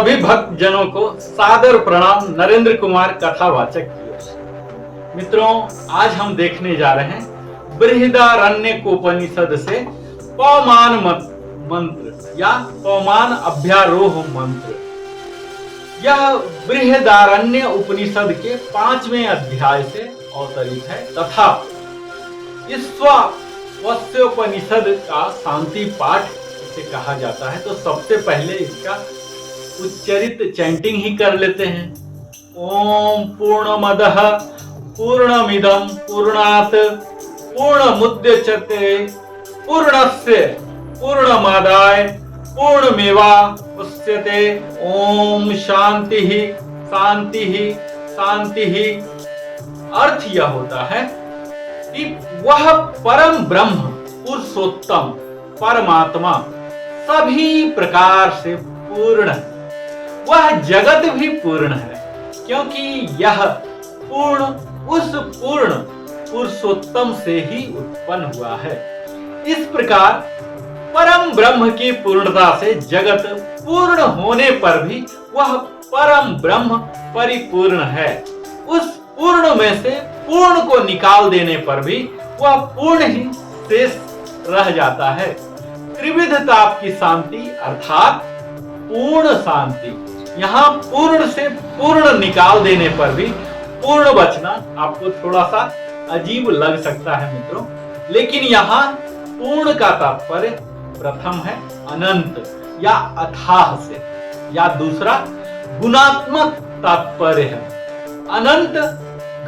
सभी भक्त जनों को सादर प्रणाम नरेंद्र कुमार कथावाचक की ओर से। मित्रों, आज हम देखने जा रहे हैं बृहदारण्यकोपनिषद से पवमान मंत्र या पवमान अभ्यारोह मंत्र। यह बृहदारण्य उपनिषद के 5वें अध्याय से अवतरित है तथा ईश्वावस्योपनिषद का शांति पाठ इसे कहा जाता है। तो सबसे पहले इसका उच्चरित चैंटिंग ही कर लेते हैं। ओम पूर्णमदः पूर्णमिदं पूर्णात् पूर्णमुदच्यते पूर्णस्य पूर्णमादाय पूर्णमेवावशिष्यते। ओम शांति शांति शांति। अर्थ यह होता है कि वह परम ब्रह्म पुरुषोत्तम परमात्मा सभी प्रकार से पूर्ण है। वह जगत भी पूर्ण है क्योंकि यह पूर्ण उस पूर्ण पुरुषोत्तम से ही उत्पन्न हुआ है। इस प्रकार परम ब्रह्म की पूर्णता से जगत पूर्ण होने पर भी वह परम ब्रह्म परिपूर्ण है। उस पूर्ण में से पूर्ण को निकाल देने पर भी वह पूर्ण ही शेष रह जाता है। त्रिविध ताप की शांति अर्थात पूर्ण शांति। यहाँ पूर्ण से पूर्ण निकाल देने पर भी पूर्ण बचना आपको थोड़ा सा अजीब लग सकता है मित्रों, लेकिन यहाँ पूर्ण का तात्पर्य प्रथम है अनंत या अथाह से, या दूसरा गुणात्मक तात्पर्य है अनंत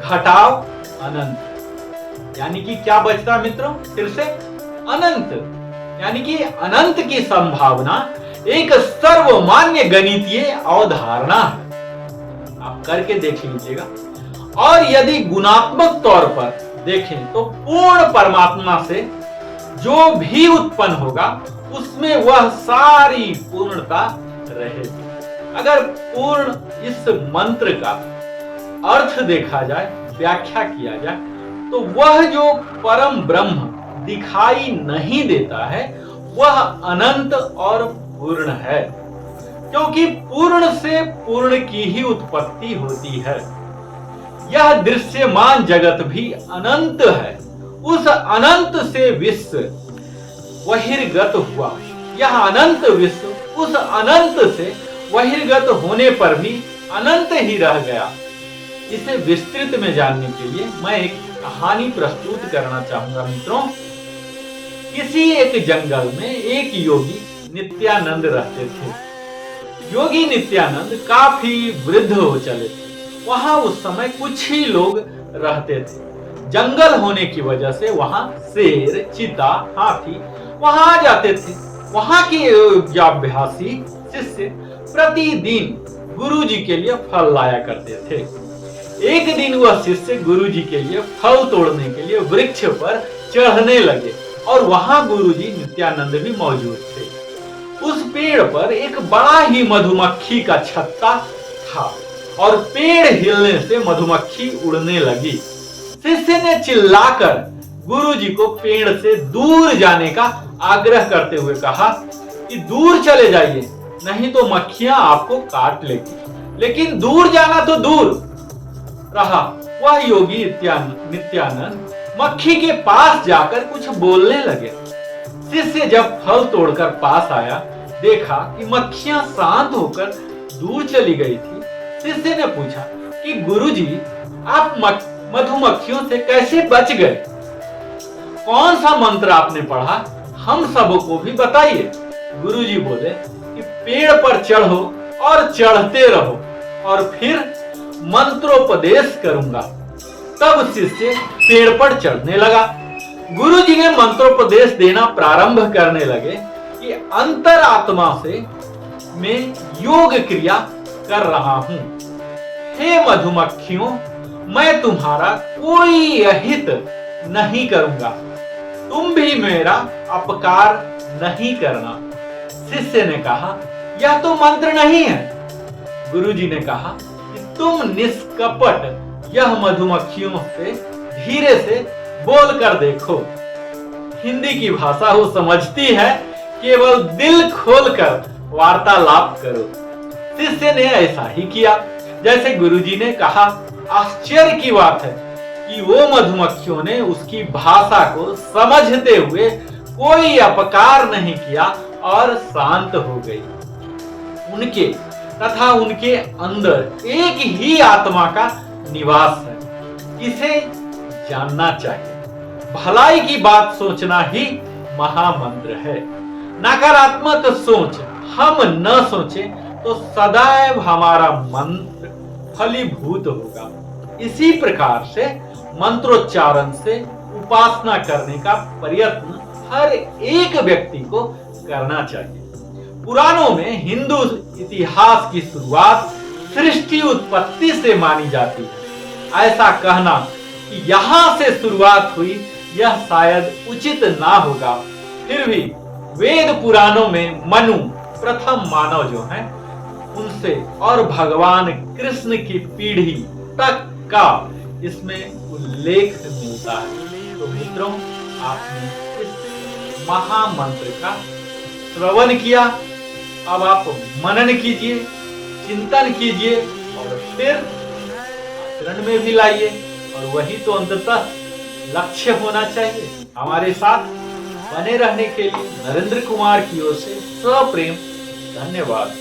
घटाव अनंत। यानी कि क्या बचता मित्रों? फिर से अनंत, यानी कि अनंत की संभावना एक सर्वमान्य गणितीय अवधारणा है। आप करके देख लीजिएगा। और यदि गुणात्मक तौर पर देखें तो पूर्ण परमात्मा से जो भी उत्पन्न होगा उसमें वह सारी पूर्णता रहेगी। अगर पूर्ण इस मंत्र का अर्थ देखा जाए, व्याख्या किया जाए, तो वह जो परम ब्रह्म दिखाई नहीं देता है वह अनंत और पूर्ण है, क्योंकि पूर्ण से पूर्ण की ही उत्पत्ति होती है। यह दृश्यमान जगत भी अनंत है। उस अनंत से विश्व बहिर्गत हुआ। यह अनंत विश्व उस अनंत से बहिर्गत होने पर भी अनंत ही रह गया। इसे विस्तृत में जानने के लिए मैं एक कहानी प्रस्तुत करना चाहूंगा मित्रों। किसी एक जंगल में एक योगी नित्यानंद रहते थे। योगी नित्यानंद काफी वृद्ध हो चले थे। वहां उस समय कुछ ही लोग रहते थे। जंगल होने की वजह से वहां शेर, चीता, हाथी वहां आ जाते थे। वहां के योगाभ्यासी शिष्य प्रतिदिन गुरुजी के लिए फल लाया करते थे। एक दिन वह शिष्य गुरुजी के लिए फल तोड़ने के लिए वृक्ष पर चढ़ने लगे और वहां गुरुजी नित्यानंद भी मौजूद थे। उस पेड़ पर एक बड़ा ही मधुमक्खी का छत्ता था और पेड़ हिलने से मधुमक्खी उड़ने लगी। शिष्य ने चिल्लाकर गुरुजी को पेड़ से दूर जाने का आग्रह करते हुए कहा कि दूर चले जाइए, नहीं तो मक्खियां आपको काट लेगी। लेकिन दूर जाना तो दूर रहा, वह योगी नित्यानंद मक्खी के पास जाकर कुछ बोलने लगे। शिष्य जब फल तोड़कर पास आया, देखा कि मक्खियां शांत होकर दूर चली गई थी। शिष्य ने पूछा कि गुरुजी, आप मधुमक्खियों से कैसे बच गए? कौन सा मंत्र आपने पढ़ा? हम सबको भी बताइए। गुरुजी बोले कि पेड़ पर चढ़ो और चढ़ते रहो और फिर मंत्रोपदेश करूंगा। तब शिष्य पेड़ पर चढ़ने लगा। गुरुजी ने मंत्रोपदेश देना प्रारंभ करने लगे कि अंतरात्मा से मैं योग क्रिया कर रहा हूं। हे मधुमक्खियों, मैं तुम्हारा कोई अहित नहीं करूंगा, तुम भी मेरा अपकार नहीं करना। शिष्य ने कहा, यह तो मंत्र नहीं है। गुरुजी ने कहा कि तुम निष्कपट यह मधुमक्खियों से धीरे से बोल कर देखो। हिंदी की भाषा वो समझती है, केवल दिल खोलकर वार्तालाप करो। शिष्य ने ऐसा ही किया जैसे गुरुजी ने कहा। आश्चर्य की बात है कि वो मधुमक्खियों ने उसकी भाषा को समझते हुए कोई अपकार नहीं किया और शांत हो गई। उनके तथा उनके अंदर एक ही आत्मा का निवास है, इसे जानना चाहिए। भलाई की बात सोचना ही महामंत्र है। नकारात्मक सोच हम न सोचें तो सदैव हमारा मंत्र फलीभूत होगा। इसी प्रकार से मंत्रोच्चारण से उपासना करने का प्रयत्न हर एक व्यक्ति को करना चाहिए। पुराणों में हिंदू इतिहास की शुरुआत सृष्टि उत्पत्ति से मानी जाती है। ऐसा कहना कि यहां से शुरुआत हुई यह शायद उचित ना होगा। फिर भी वेद पुराणों में मनु प्रथम मानव जो है उनसे और भगवान कृष्ण की पीढ़ी तक का इसमें उल्लेख मिलता है। तो मित्रों, आपने इस महामंत्र का श्रवण किया। अब आप मनन कीजिए, चिंतन कीजिए और फिर आचरण में भी लाइए। और वही तो अंततः लक्ष्य होना चाहिए। हमारे साथ बने रहने के लिए नरेंद्र कुमार की ओर से सप्रेम धन्यवाद।